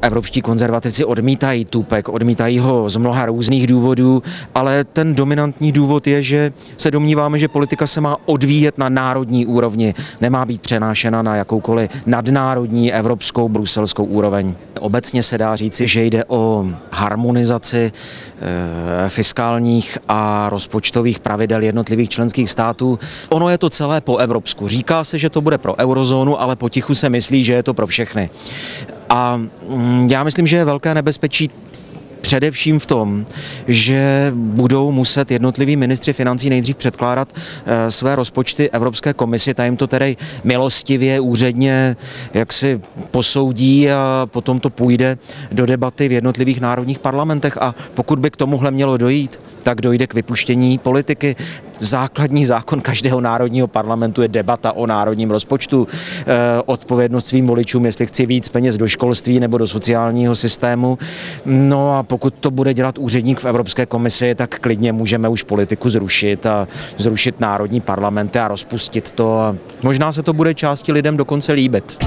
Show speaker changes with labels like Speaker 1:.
Speaker 1: Evropští konzervativci odmítají Tupac, odmítají ho z mnoha různých důvodů, ale ten dominantní důvod je, že se domníváme, že politika se má odvíjet na národní úrovni, nemá být přenášena na jakoukoliv nadnárodní evropskou, bruselskou úroveň. Obecně se dá říci, že jde o harmonizaci fiskálních a rozpočtových pravidel jednotlivých členských států. Ono je to celé po evropsku. Říká se, že to bude pro eurozónu, ale potichu se myslí, že je to pro všechny. A já myslím, že je velké nebezpečí především v tom, že budou muset jednotliví ministři financí nejdřív předkládat své rozpočty Evropské komisi, ta jim to tedy milostivě, úředně jaksi posoudí a potom to půjde do debaty v jednotlivých národních parlamentech a pokud by k tomuhle mělo dojít, tak dojde k vypuštění politiky. Základní zákon každého národního parlamentu je debata o národním rozpočtu, odpovědnost svým voličům, jestli chci víc peněz do školství nebo do sociálního systému. No a pokud to bude dělat úředník v Evropské komisi, tak klidně můžeme už politiku zrušit a zrušit národní parlamenty a rozpustit to. A možná se to bude části lidem dokonce líbit.